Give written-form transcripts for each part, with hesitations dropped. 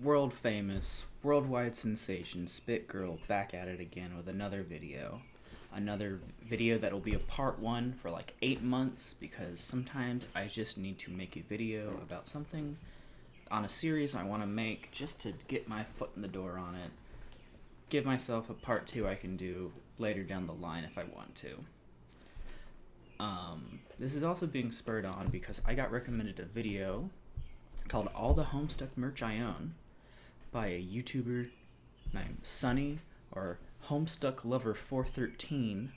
world famous, worldwide sensation Spit Girl back at it again with another video. Another video that will be a part 1 for like 8 months, because sometimes I just need to make a video about something on a series I want to make just to get my foot in the door on it. Give myself a part 2 I can do later down the line if I want to. This is also being spurred on because I got recommended a video called All the Homestuck Merch I Own by a YouTuber named Sunny, or Homestuck Lover 413.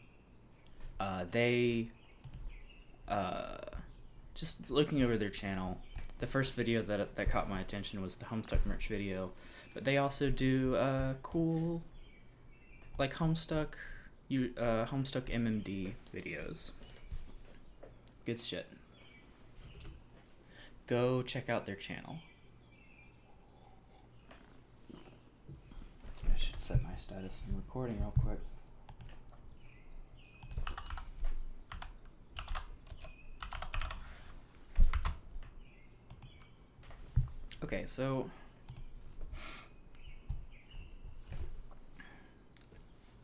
Just looking over their channel, the first video that caught my attention was the Homestuck merch video, but they also do cool like Homestuck MMD videos. Good shit. Go check out their channel. I should set my status. I'm recording real quick. Okay, so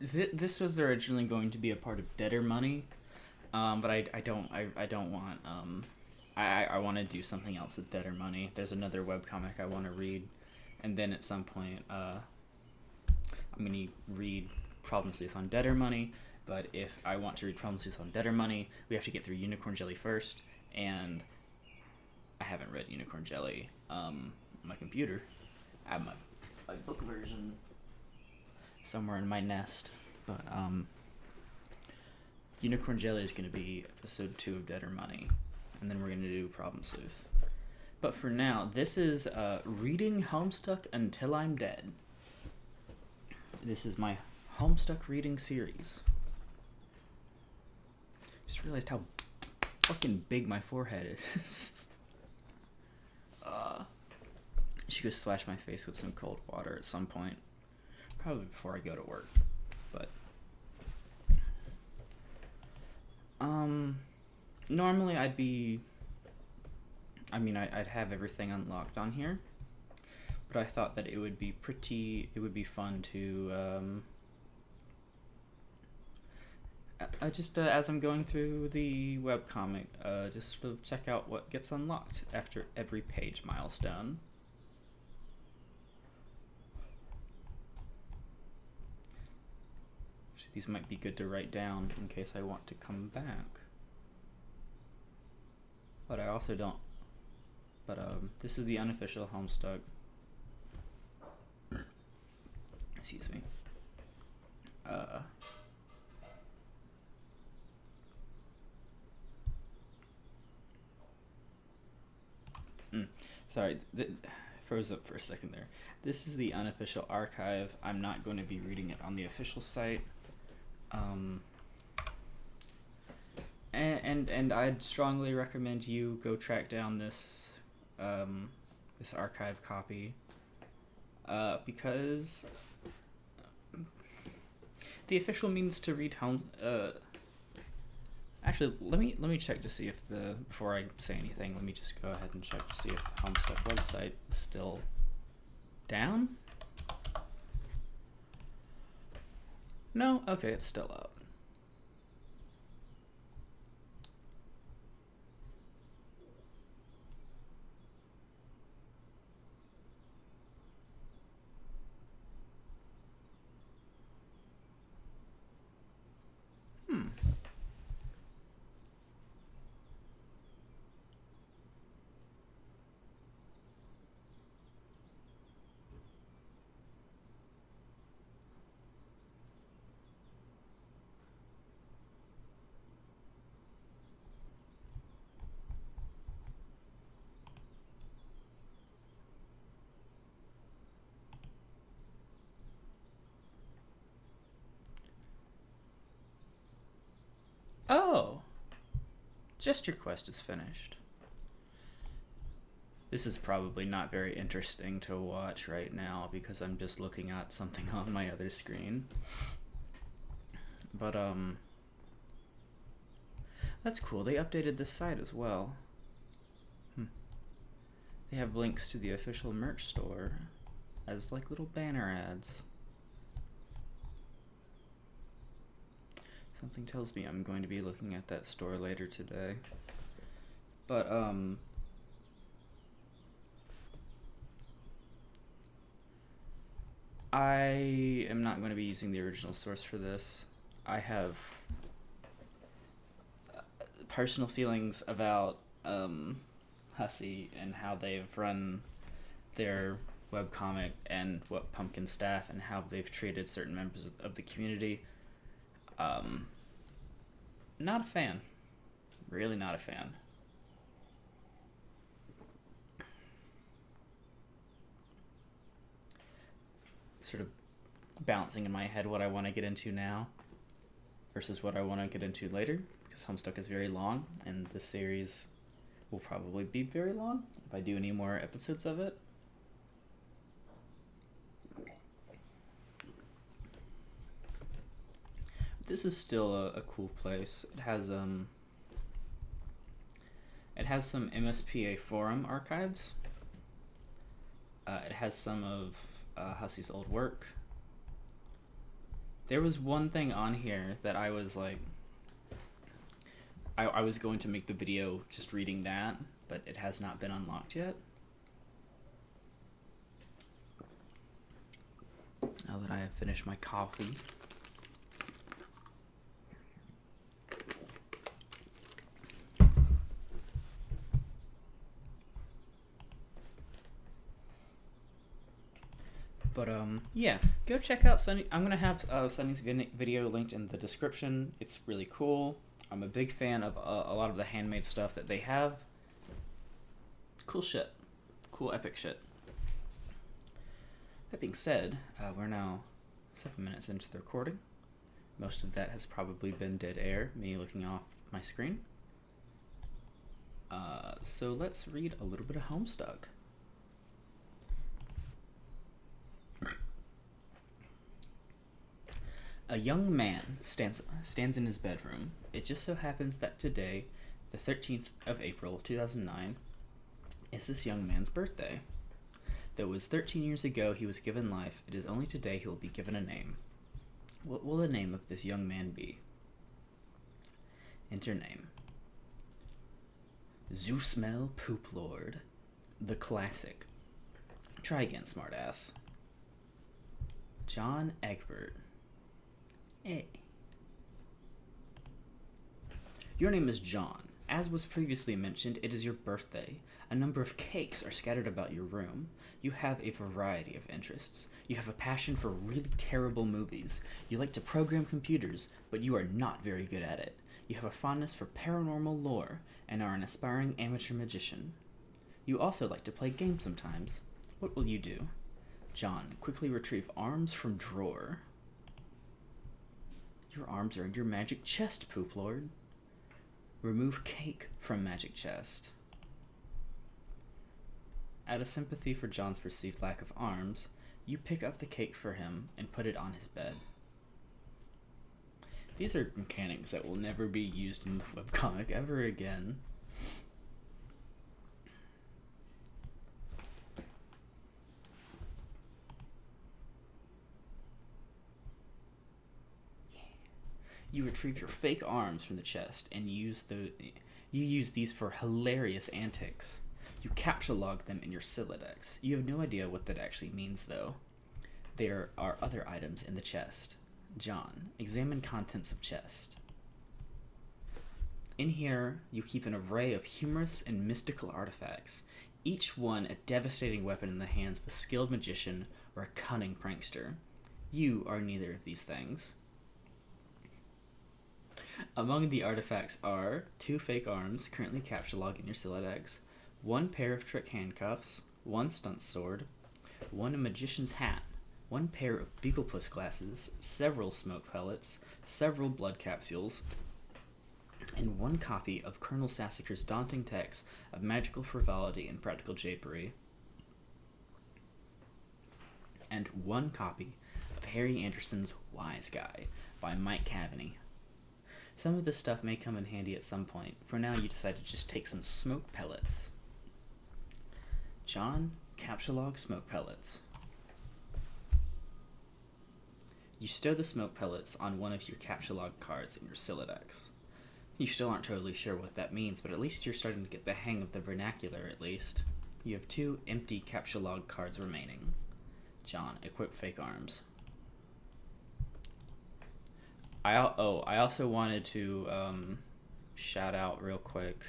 this was originally going to be a part of Dead or Money, but I don't want I want to do something else with Dead or Money. There's another webcomic I want to read, and then at some point I'm going to read Problem Sleuth on Dead or Money. But if I want to read Problem Sleuth on Dead or Money, we have to get through Unicorn Jelly first, and I haven't read Unicorn Jelly on my computer. I have my book version somewhere in my nest, but Unicorn Jelly is going to be episode 2 of Dead or Money, and then we're going to do Problem Sleuth. But for now, this is reading Homestuck Until I'm Dead. This is my Homestuck reading series. Just realized how fucking big my forehead is. I should go splash my face with some cold water at some point. Probably before I go to work. But normally I'd have everything unlocked on here, but I thought that it would be fun to just as I'm going through the webcomic, just sort of check out what gets unlocked after every page milestone. Actually, these might be good to write down in case I want to come back. But I also don't. But this is the unofficial Homestuck. Excuse me. Sorry, froze up for a second there. This is the unofficial archive. I'm not going to be reading it on the official site. And I'd strongly recommend you go track down this this archive copy, because the official means to read actually, let me check to see if before I say anything, let me just go ahead and check to see if the Homestuck website is still down. No? Okay, it's still up. Oh! Just your quest is finished. This is probably not very interesting to watch right now because I'm just looking at something on my other screen. But, that's cool. They updated this site as well. They have links to the official merch store. as like little banner ads. Something tells me I'm going to be looking at that store later today. But I am not going to be using the original source for this. I have personal feelings about Hussey and how they've run their webcomic and what Pumpkin staff and how they've treated certain members of the community. Not a fan. Really not a fan. Sort of balancing in my head what I want to get into now versus what I want to get into later, because Homestuck is very long and this series will probably be very long if I do any more episodes of it. This is still a cool place. It has some MSPA forum archives. It has some of Hussey's old work. There was one thing on here that I was like, I was going to make the video just reading that, but it has not been unlocked yet. Now that I have finished my coffee. But yeah, go check out Sunny. I'm gonna have Sunny's video linked in the description. It's really cool. I'm a big fan of a lot of the handmade stuff that they have. Cool shit. Cool epic shit. That being said, we're now 7 minutes into the recording. Most of that has probably been dead air, me looking off my screen. So let's read a little bit of Homestuck. A young man stands in his bedroom. It just so happens that today, the 13th of April, 2009, is this young man's birthday. Though it was 13 years ago he was given life, it is only today he will be given a name. What will the name of this young man be? Enter name. Zoosmell Poop Lord. The classic. Try again, smartass. John Egbert. Hey. Your name is John. As was previously mentioned, it is your birthday. A number of cakes are scattered about your room. You have a variety of interests. You have a passion for really terrible movies. You like to program computers, but you are not very good at it. You have a fondness for paranormal lore and are an aspiring amateur magician. You also like to play games sometimes. What will you do? John, quickly retrieve arms from drawer. Your arms are in your magic chest, Poop Lord. Remove cake from magic chest. Out of sympathy for John's perceived lack of arms, you pick up the cake for him and put it on his bed. These are mechanics that will never be used in the webcomic ever again. You retrieve your fake arms from the chest and you use these for hilarious antics. You capture log them in your Siladex. You have no idea what that actually means, though. There are other items in the chest. John, examine contents of chest. In here, you keep an array of humorous and mystical artifacts, each one a devastating weapon in the hands of a skilled magician or a cunning prankster. You are neither of these things. Among the artifacts are 2 fake arms, currently captchalogue in your Siladex, 1 pair of trick handcuffs, 1 stunt sword, 1 magician's hat, 1 pair of Beaglepuss glasses, several smoke pellets, several blood capsules, and 1 copy of Colonel Sassacre's daunting text of magical frivolity and practical japery, and 1 copy of Harry Anderson's Wise Guy by Mike Cavaney. Some of this stuff may come in handy at some point. For now, you decide to just take some smoke pellets. John, captchalogue smoke pellets. You stow the smoke pellets on one of your capture log cards in your Siladex. You still aren't totally sure what that means, but at least you're starting to get the hang of the vernacular at least. You have 2 empty capture log cards remaining. John, equip fake arms. I also wanted to shout out real quick.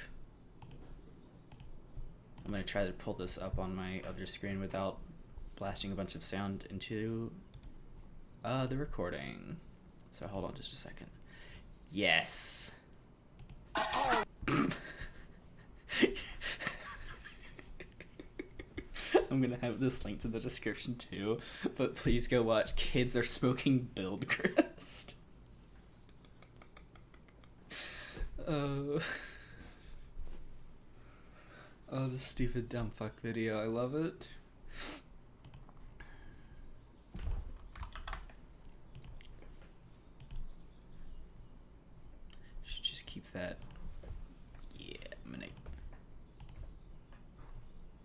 I'm going to try to pull this up on my other screen without blasting a bunch of sound into the recording. So hold on just a second. Yes. I'm gonna have this linked in the description too, but please go watch Kids Are Smoking Build Grist. Oh, this stupid dumb fuck video, I love it. Should just keep that. Yeah, I'm gonna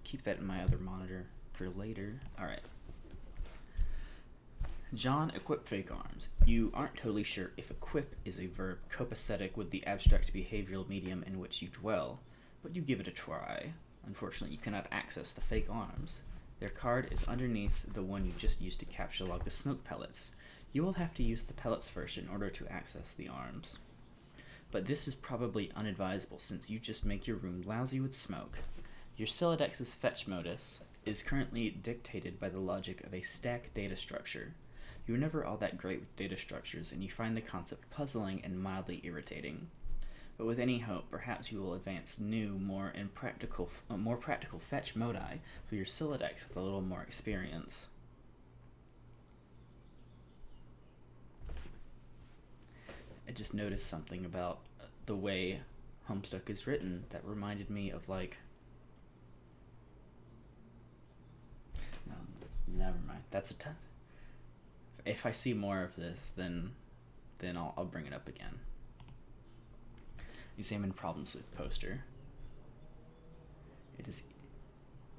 keep that in my other monitor for later. Alright. John, equip fake arms. You aren't totally sure if equip is a verb copacetic with the abstract behavioral medium in which you dwell, but you give it a try. Unfortunately, you cannot access the fake arms. Their card is underneath the one you just used to capture log the smoke pellets. You will have to use the pellets first in order to access the arms. But this is probably unadvisable since you just make your room lousy with smoke. Your Silodex's fetch modus is currently dictated by the logic of a stack data structure. You're never all that great with data structures, and you find the concept puzzling and mildly irritating. But with any hope, perhaps you will advance new, more practical fetch modi for your Silodex with a little more experience. I just noticed something about the way Homestuck is written that reminded me of like. No, never mind. That's a ton. If I see more of this, then I'll bring it up again. Examine problems with poster.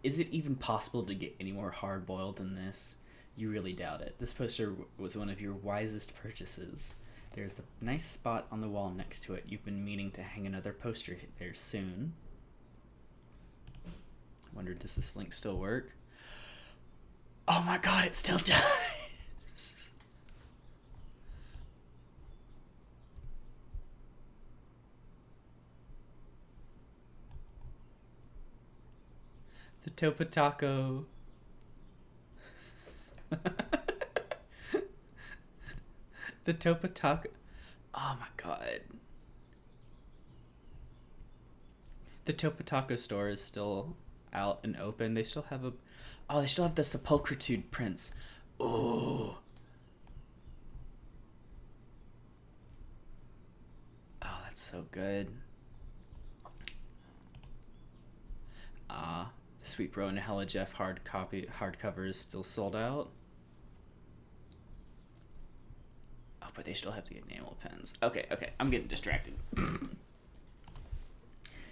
Is it even possible to get any more hard-boiled than this? You really doubt it. This poster was one of your wisest purchases. There's a nice spot on the wall next to it. You've been meaning to hang another poster there soon. Wonder, does this link still work? Oh my god, it still does! The Topataco. The Topataco. Oh my god. The Topataco store is still out and open. They still have they still have the Sepulchritude prints. Oh. Oh, that's so good. The Sweet Bro and Hella Jeff hardcover is still sold out. Oh, but they still have to get enamel pens. Okay, I'm getting distracted.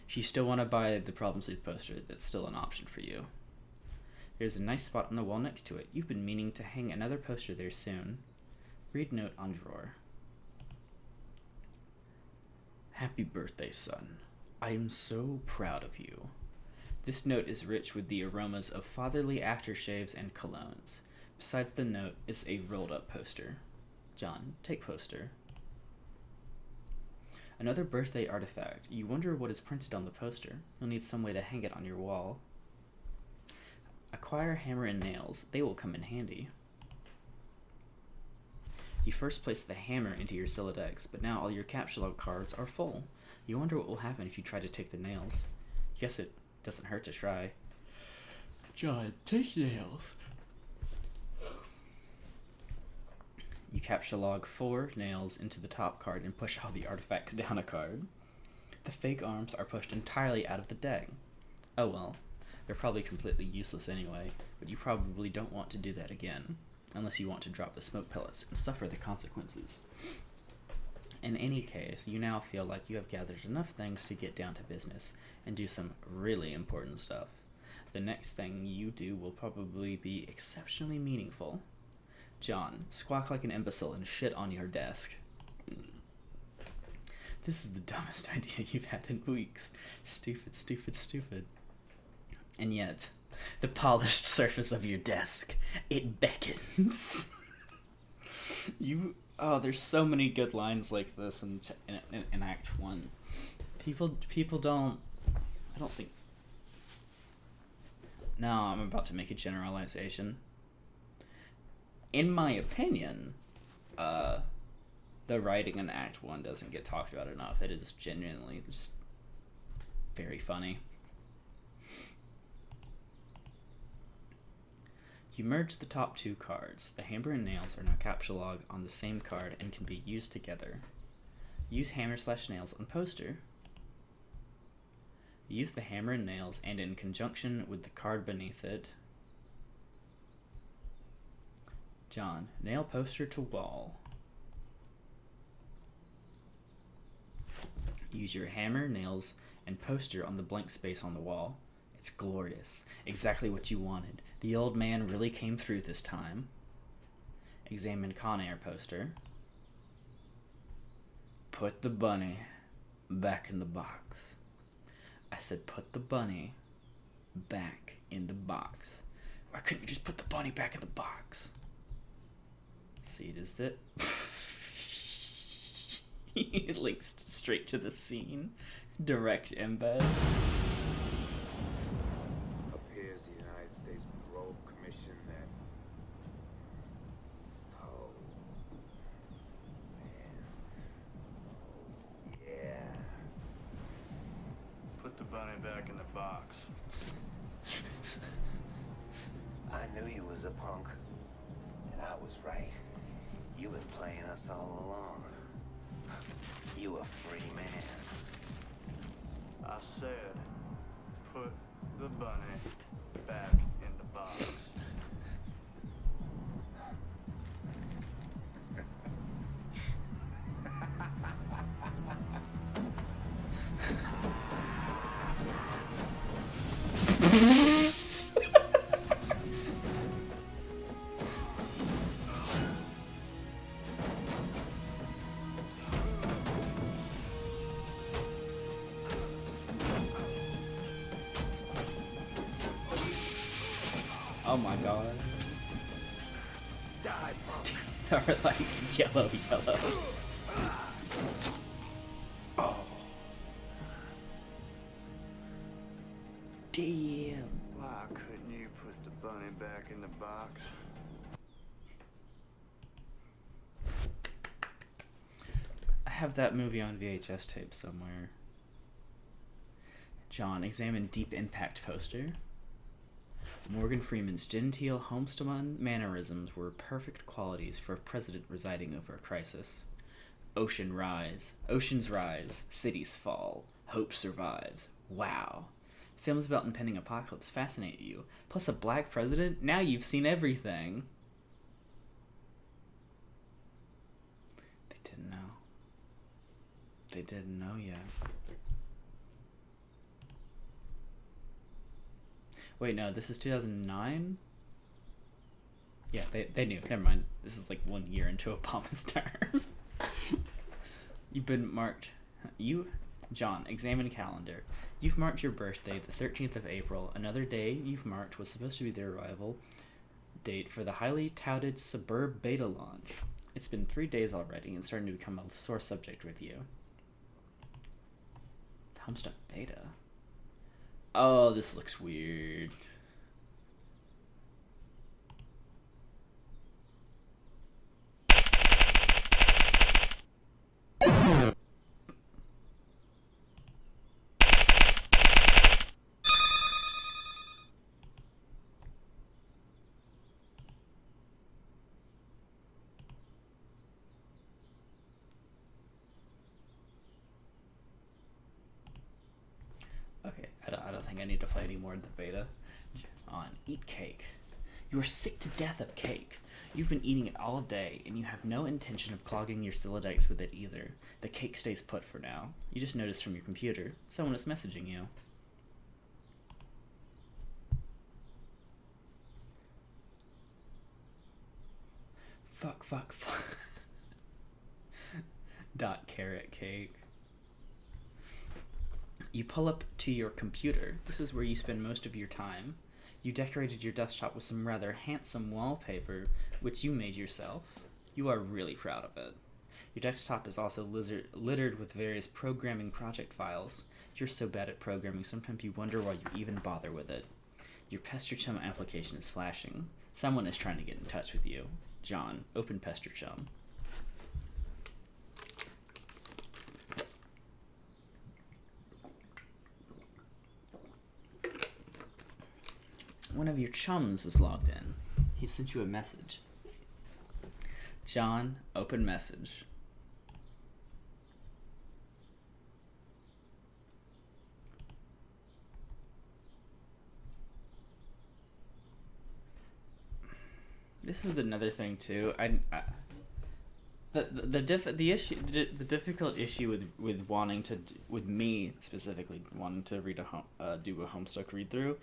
If you still want to buy the Problem Sleuth poster, that's still an option for you. There's a nice spot on the wall next to it. You've been meaning to hang another poster there soon. Read note on drawer. Happy birthday, son. I am so proud of you. This note is rich with the aromas of fatherly aftershaves and colognes. Besides the note is a rolled-up poster. John, take poster. Another birthday artifact. You wonder what is printed on the poster. You'll need some way to hang it on your wall. Acquire hammer and nails. They will come in handy. You first place the hammer into your Silodex, but now all your capture log cards are full. You wonder what will happen if you try to take the nails. Guess it doesn't hurt to try. John, take nails. You capture log 4 nails into the top card and push all the artifacts down a card. The fake arms are pushed entirely out of the deck. Oh well, they're probably completely useless anyway, but you probably don't want to do that again, unless you want to drop the smoke pellets and suffer the consequences. In any case, you now feel like you have gathered enough things to get down to business and do some really important stuff. The next thing you do will probably be exceptionally meaningful. John, squawk like an imbecile and shit on your desk. This is the dumbest idea you've had in weeks. Stupid, stupid, stupid. And yet, the polished surface of your desk, it beckons. There's so many good lines like this in Act 1. People don't, I don't think, no, I'm about to make a generalization. In my opinion, the writing in Act 1 doesn't get talked about enough. It is genuinely just very funny. You merge the top two cards. The hammer and nails are now capture log on the same card and can be used together. Use hammer/nails on poster. Use the hammer and nails and in conjunction with the card beneath it. John, nail poster to wall. Use your hammer, nails, and poster on the blank space on the wall. It's glorious. Exactly what you wanted. The old man really came through this time. Examine Con Air poster. Put the bunny back in the box. I said put the bunny back in the box. Why couldn't you just put the bunny back in the box? See, does it? It links straight to the scene. Direct embed. Appears the United States Parole Commission that... Oh, man. Oh, yeah. Put the bunny back in the box. I knew you was a punk. And I was right. You been playing us all along. You a free man. I said, put the bunny back in the box. Oh my god. His teeth are like yellow. Oh. Damn. Why couldn't you put the bunny back in the box? I have that movie on VHS tape somewhere. John, examine Deep Impact poster. Morgan Freeman's genteel homestead mannerisms were perfect qualities for a president residing over a crisis. Oceans rise, cities fall, hope survives. Wow. Films about impending apocalypse fascinate you. Plus a black president? Now you've seen everything. They didn't know. They didn't know yet. Wait, no, this is 2009? Yeah, they knew. Never mind. This is like 1 year into Obama's term. You've been marked. John, examine calendar. You've marked your birthday, the 13th of April. Another day you've marked was supposed to be the arrival date for the highly touted Suburb beta launch. It's been 3 days already and starting to become a sore subject with you. The Homestuck beta. Oh, this looks weird. Okay, I don't think I need to play any more of the beta. On eat cake. You are sick to death of cake. You've been eating it all day, and you have no intention of clogging your Syllodikes with it either. The cake stays put for now. You just noticed from your computer, someone is messaging you. fuck. Dot carrot cake. You pull up to your computer. This is where you spend most of your time. You decorated your desktop with some rather handsome wallpaper, which you made yourself. You are really proud of it. Your desktop is also littered with various programming project files. You're so bad at programming, sometimes you wonder why you even bother with it. Your Pester Chum application is flashing. Someone is trying to get in touch with you. John, open Pester Chum. One of your chums is logged in. He sent you a message. John, open message. This is another thing too. The difficult issue with wanting to, with me specifically wanting to read do a Homestuck read through,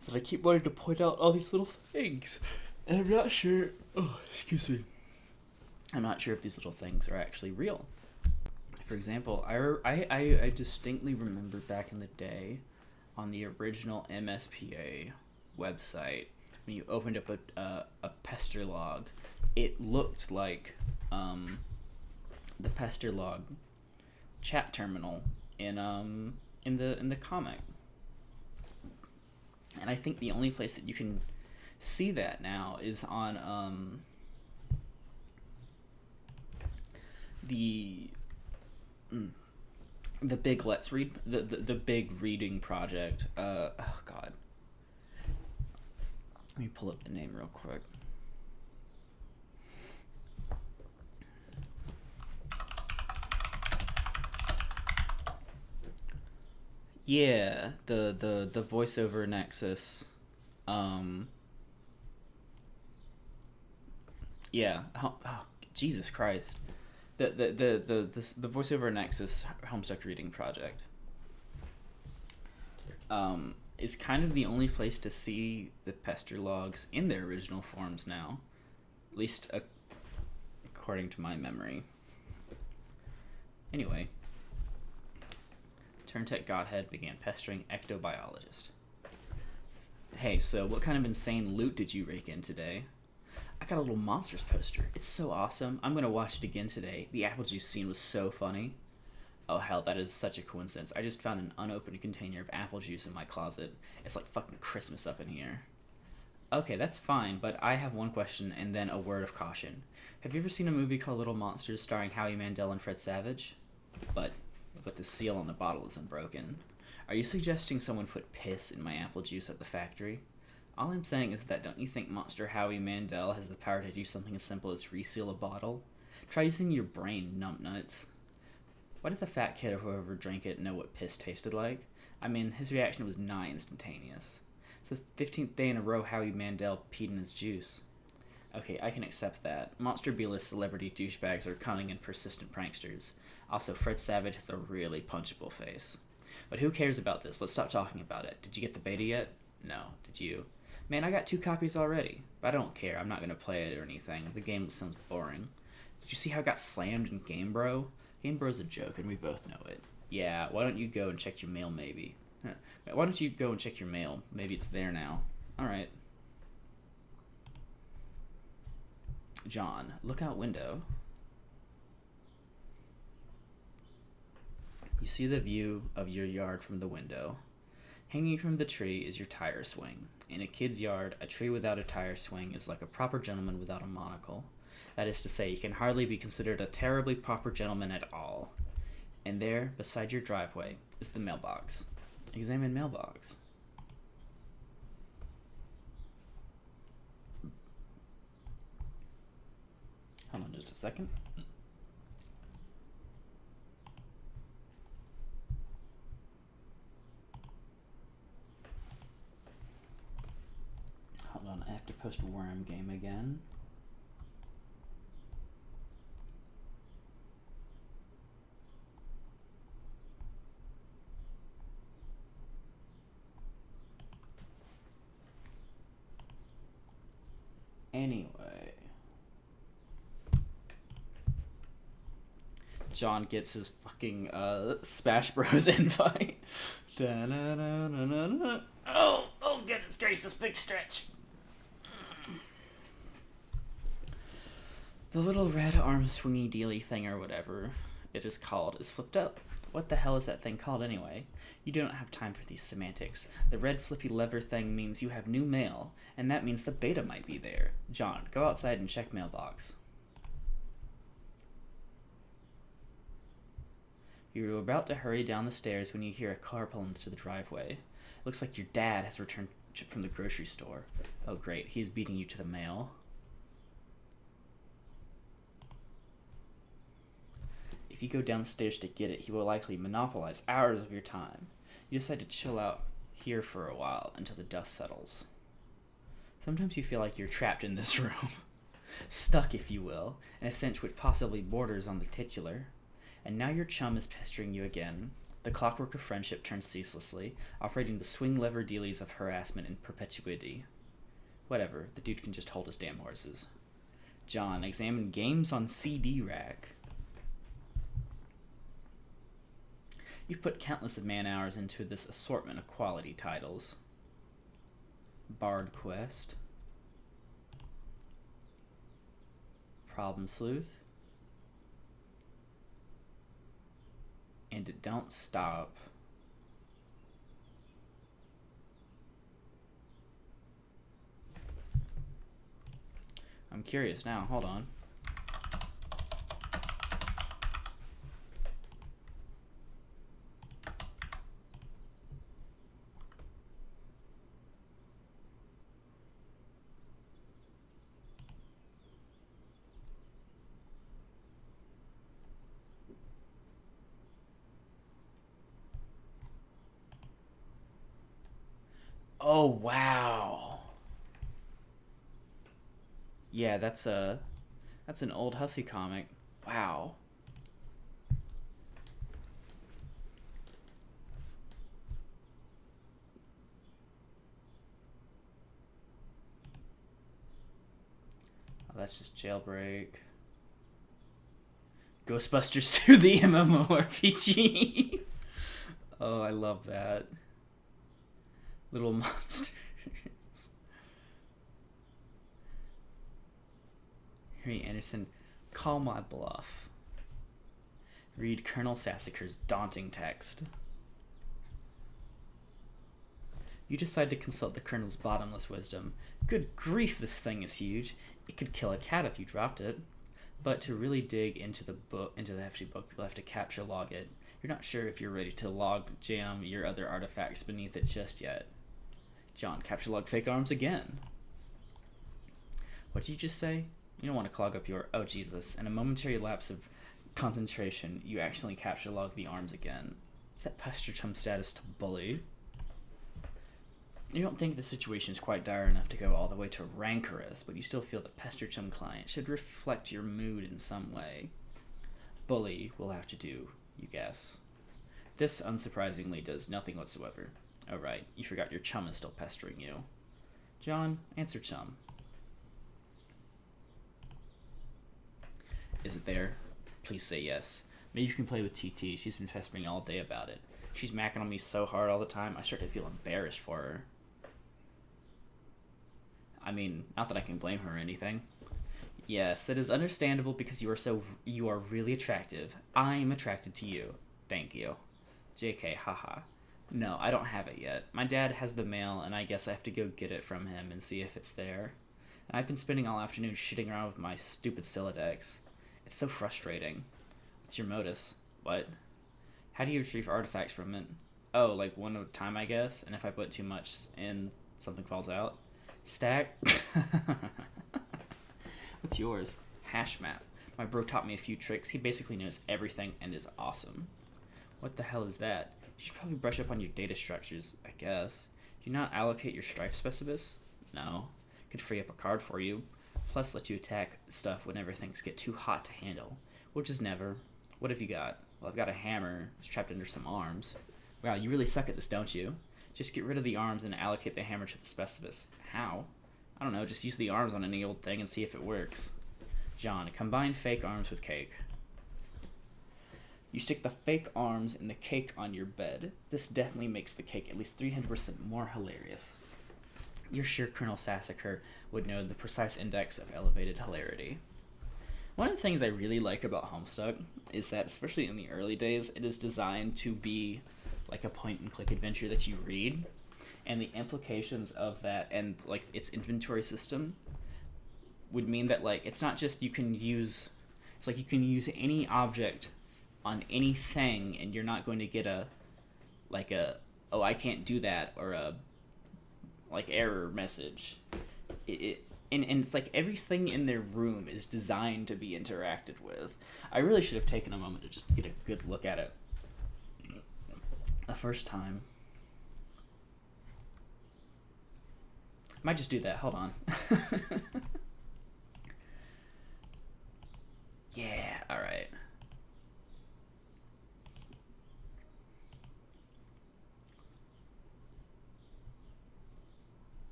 is that I keep wanting to point out all these little things, and I'm not sure. Oh, excuse me. I'm not sure if these little things are actually real. For example, I distinctly remember back in the day, on the original MSPA website, when you opened up a pester log, it looked like the pester log chat terminal in the comic. And I think the only place that you can see that now is on the big Let's Read, the big reading project. Oh god. Let me pull up the name real quick. Yeah, the voiceover Nexus. Yeah. Oh, Jesus Christ. The voiceover Nexus Homestuck reading project. Is kind of the only place to see the pester logs in their original forms now, at least according to my memory. Anyway, Turntech Godhead began pestering ectobiologist. Hey, so what kind of insane loot did you rake in today? I got a little Monsters poster. It's so awesome. I'm gonna watch it again today. The apple juice scene was so funny. Oh hell, that is such a coincidence. I just found an unopened container of apple juice in my closet. It's like fucking Christmas up in here. Okay, that's fine, but I have one question and then a word of caution. Have you ever seen a movie called Little Monsters starring Howie Mandel and Fred Savage? But the seal on the bottle isn't broken. Are you suggesting someone put piss in my apple juice at the factory? All I'm saying is that don't you think Monster Howie Mandel has the power to do something as simple as reseal a bottle? Try using your brain, numbnuts. Why did the fat kid or whoever drank it know what piss tasted like? I mean, his reaction was nigh instantaneous. It's the 15th day in a row Howie Mandel peed in his juice. Okay, I can accept that. Monster B-list celebrity douchebags are cunning and persistent pranksters. Also, Fred Savage has a really punchable face. But who cares about this? Let's stop talking about it. Did you get the beta yet? No. Did you? Man, I got 2 copies already. But I don't care. I'm not going to play it or anything. The game sounds boring. Did you see how it got slammed in Game Bro? Game Bro's a joke, and we both know it. Yeah, why don't you go and check your mail, maybe? Why don't you go and check your mail? Maybe it's there now. Alright. John, look out window. You see the view of your yard from the window. Hanging from the tree is your tire swing. In a kid's yard, a tree without a tire swing is like a proper gentleman without a monocle. That is to say, you can hardly be considered a terribly proper gentleman at all. And there, beside your driveway, is the mailbox. Examine mailbox. Hold on just a second. Hold on, I have to post Worm Game again. Anyway, John gets his fucking Smash Bros invite. Da-na-na-na-na-na. Oh, goodness gracious, big stretch. The little red arm swingy dealy thing or whatever it is called is flipped up. What the hell is that thing called anyway? You don't have time for these semantics. The red flippy lever thing means you have new mail, and that means the beta might be there. John, go outside and check mailbox. You were about to hurry down the stairs when you hear a car pull into the driveway. It looks like your dad has returned from the grocery store. Oh great, he's beating you to the mail. If you go downstairs to get it, he will likely monopolize hours of your time. You decide to chill out here for a while until the dust settles. Sometimes you feel like you're trapped in this room. Stuck, if you will, in a sense which possibly borders on the titular. And now your chum is pestering you again. The clockwork of friendship turns ceaselessly, operating the swing lever dealies of harassment in perpetuity. Whatever, the dude can just hold his damn horses. John, examine games on CD rack. You've put countless of man-hours into this assortment of quality titles. Bard Quest. Problem Sleuth. And It Don't Stop. I'm curious now, hold on. Oh, wow. Yeah, that's an old hussy comic. Wow. Oh, that's just Jailbreak. Ghostbusters 2, the MMORPG. Oh, I love that. Little monsters. Harry Anderson, Call My Bluff. Read Colonel Sassacre's daunting text. You decide to consult the Colonel's bottomless wisdom. Good grief, this thing is huge. It could kill a cat if you dropped it. But to really dig into the hefty book, you'll have to capture log it. You're not sure if you're ready to log jam your other artifacts beneath it just yet. John, capture log fake arms again. What did you just say? You don't want to clog up your... Oh, Jesus. In a momentary lapse of concentration, you accidentally capture log the arms again. Is that pester chum status to bully? You don't think the situation is quite dire enough to go all the way to rancorous, but you still feel the pester chum client should reflect your mood in some way. Bully will have to do, you guess. This, unsurprisingly, does nothing whatsoever. Oh, right. You forgot your chum is still pestering you. John, answer chum. Is it there? Please say yes. Maybe you can play with TT. She's been pestering all day about it. She's macking on me so hard all the time, I start to feel embarrassed for her. I mean, not that I can blame her or anything. Yes, it is understandable because you are really attractive. I am attracted to you. Thank you. JK, haha. No, I don't have it yet. My dad has the mail, and I guess I have to go get it from him and see if it's there. And I've been spending all afternoon shitting around with my stupid Silodex. It's so frustrating. What's your modus? What? How do you retrieve artifacts from it? Oh, like one at a time, I guess? And if I put too much in, something falls out? Stack? What's yours? Hash map. My bro taught me a few tricks. He basically knows everything and is awesome. What the hell is that? You should probably brush up on your data structures, I guess. Do you not allocate your strife specimens? No. Could free up a card for you. Plus let you attack stuff whenever things get too hot to handle. Which is never. What have you got? Well, I've got a hammer. It's trapped under some arms. Wow, you really suck at this, don't you? Just get rid of the arms and allocate the hammer to the specimens. How? I don't know, just use the arms on any old thing and see if it works. John, combine fake arms with cake. You stick the fake arms in the cake on your bed. This definitely makes the cake at least 300% more hilarious. You're sure Colonel Sassacre would know the precise index of elevated hilarity. One of the things I really like about Homestuck is that, especially in the early days, it is designed to be like a point-and-click adventure that you read, and the implications of that and like its inventory system would mean that like it's not just you can use any object on anything, and you're not going to get a oh, I can't do that, or a like error message. And it's like everything in their room is designed to be interacted with. I really should have taken a moment to just get a good look at it the first time. Might just do that. Hold on. Yeah, all right.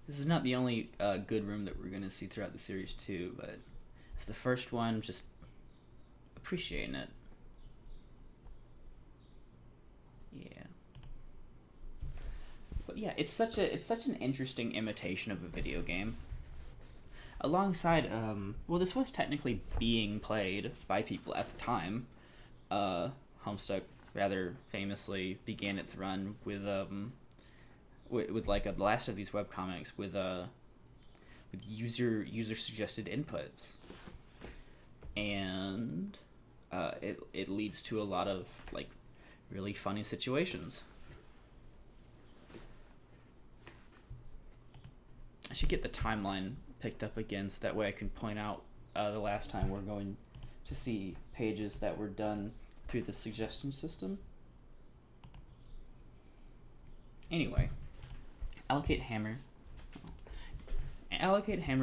This is not the only good room that we're going to see throughout the series too, but it's the first one. Just appreciating it. Yeah. But yeah, it's such an interesting imitation of a video game. Alongside, well, this was technically being played by people at the time. Homestuck rather famously began its run with like the last of these webcomics with user suggested inputs, and it leads to a lot of like really funny situations. I should get the timeline picked up again so that way I can point out the last time we're going to see pages that were done through the suggestion system. Anyway, allocate hammer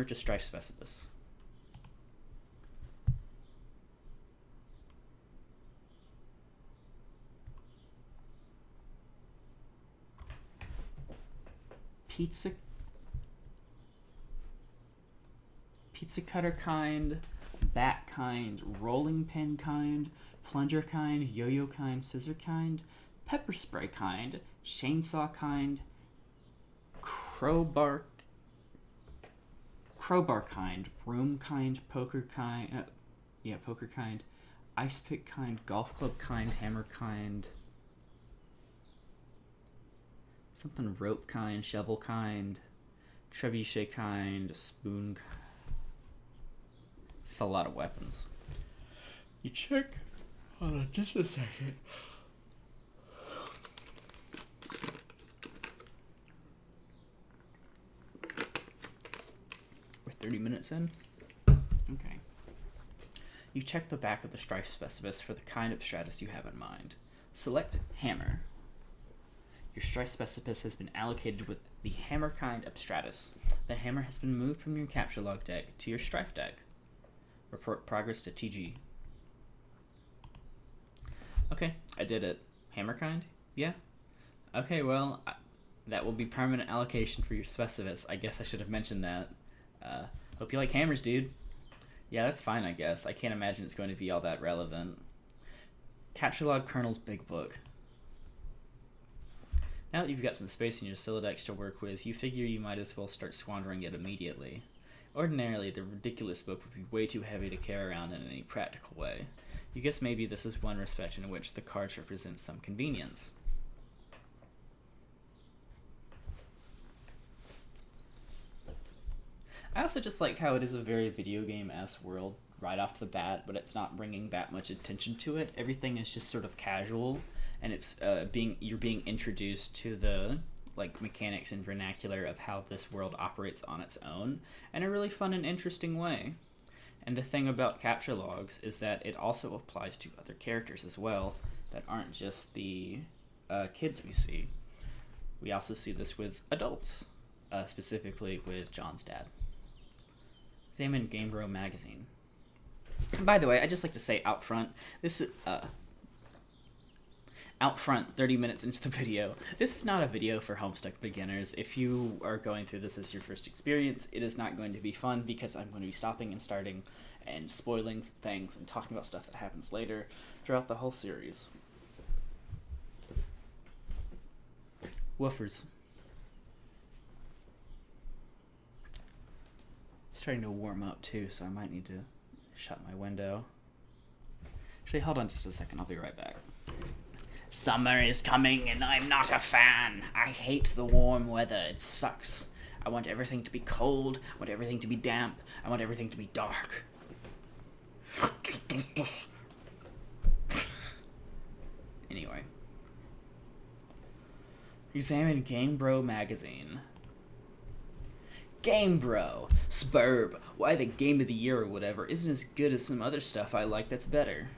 to Strife Specipus. Pizza cutter kind, bat kind, rolling pin kind, plunger kind, yo-yo kind, scissor kind, pepper spray kind, chainsaw kind, crowbar kind, broom kind, poker kind, poker kind, ice pick kind, golf club kind, hammer kind, something rope kind, shovel kind, trebuchet kind, spoon kind. It's a lot of weapons. You check. Hold on just a second. We're 30 minutes in? Okay. You check the back of the Strife Specipus for the kind of stratus you have in mind. Select Hammer. Your Strife Specipus has been allocated with the Hammer kind Abstratus. The hammer has been moved from your capture log deck to your Strife deck. Report progress to TG. Okay, I did it. Hammer kind? Yeah? Okay, well, that will be permanent allocation for your Specipus. I guess I should have mentioned that. Hope you like hammers, dude. Yeah, that's fine, I guess. I can't imagine it's going to be all that relevant. Capture log Colonel's Big Book. Now that you've got some space in your Sylladex to work with, you figure you might as well start squandering it immediately. Ordinarily, the ridiculous book would be way too heavy to carry around in any practical way. You guess maybe this is one respect in which the cards represent some convenience. I also just like how it is a very video game-esque world right off the bat, but it's not bringing that much attention to it. Everything is just sort of casual, and it's you're being introduced to the like mechanics and vernacular of how this world operates on its own in a really fun and interesting way. And the thing about capture logs is that it also applies to other characters as well that aren't just the kids we see. We also see this with adults, specifically with John's dad. Examine Game Bro magazine. And by the way, I'd just like to say out front, this is out front 30 minutes into the video, this is not a video for Homestuck beginners. If you are going through this as your first experience, it is not going to be fun because I'm going to be stopping and starting and spoiling things and talking about stuff that happens later throughout the whole series. Woofers. It's starting to warm up too, so I might need to shut my window. Actually, hold on just a second. I'll be right back. Summer is coming and I'm not a fan. I hate the warm weather. It sucks. I want everything to be cold. I want everything to be damp. I want everything to be dark. Anyway. Examine Game Bro magazine. Game Bro, Spurb, why the game of the year or whatever isn't as good as some other stuff I like that's better.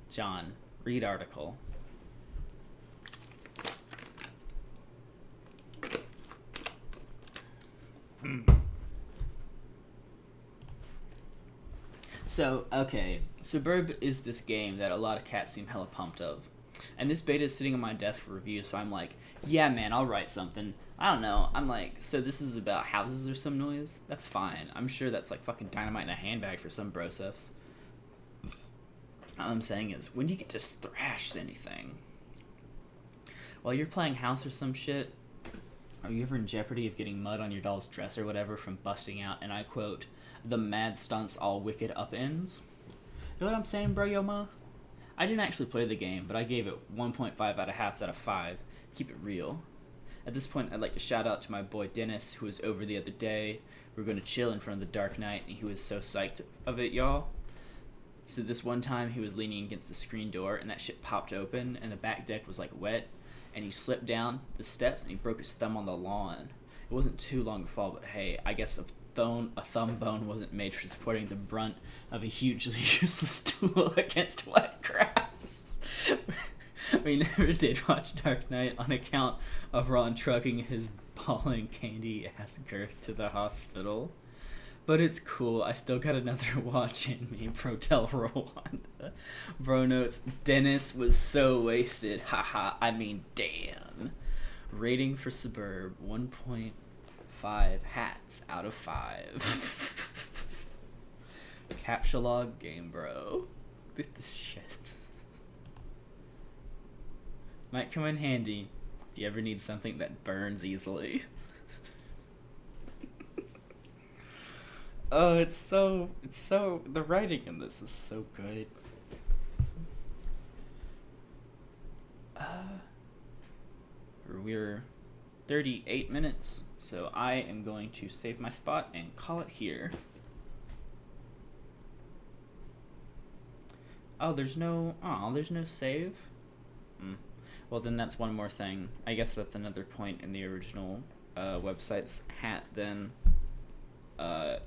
John, read article. So, okay, Suburb is this game that a lot of cats seem hella pumped of. And this beta is sitting on my desk for review, so I'm like, yeah, man, I'll write something. I don't know. I'm like, so this is about houses or some noise? That's fine. I'm sure that's like fucking dynamite in a handbag for some brosefs. All I'm saying is, when do you get to thrash anything? While you're playing house or some shit, are you ever in jeopardy of getting mud on your doll's dress or whatever from busting out, and I quote, the mad stunts all wicked upends? You know what I'm saying, bro, yo ma? I didn't actually play the game, but I gave it 1.5 out of hats out of 5. Keep it real. At this point, I'd like to shout out to my boy Dennis, who was over the other day. We were going to chill in front of the Dark Knight, and he was so psyched of it, y'all. So this one time, he was leaning against the screen door, and that shit popped open, and the back deck was like wet, and he slipped down the steps, and he broke his thumb on the lawn. It wasn't too long to fall, but hey, I guess a thumb bone wasn't made for supporting the brunt of a hugely useless tool against wet grass. We never did watch Dark Knight on account of Ron trucking his ball and candy ass girth to the hospital. But it's cool, I still got another watch in me, Protel Rwanda. Bro notes, Dennis was so wasted, haha, I mean damn. Rating for Suburb, 1.5 hats out of 5. Captcha log game, bro. Look at this shit. Might come in handy if you ever need something that burns easily. Oh, it's so, the writing in this is so good. We're 38 minutes, so I am going to save my spot and call it here. Oh, there's no save? Well, then that's one more thing. I guess that's another point in the original website's hat, then.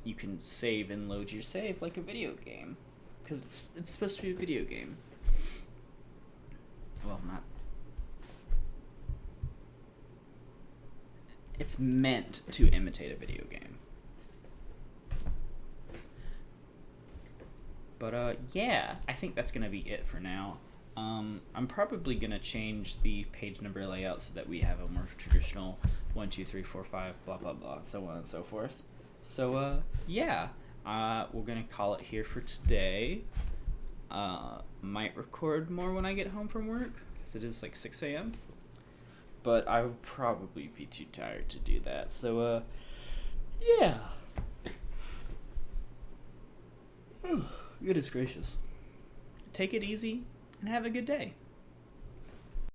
You can save and load your save like a video game. Because it's supposed to be a video game. Well, not... It's meant to imitate a video game. But, yeah, I think that's going to be it for now. I'm probably going to change the page number layout so that we have a more traditional 1, 2, 3, 4, 5, blah, blah, blah, so on and so forth. So, yeah, we're going to call it here for today. Might record more when I get home from work, because it is like 6 a.m. But I would probably be too tired to do that. So, yeah. Goodness gracious. Take it easy and have a good day.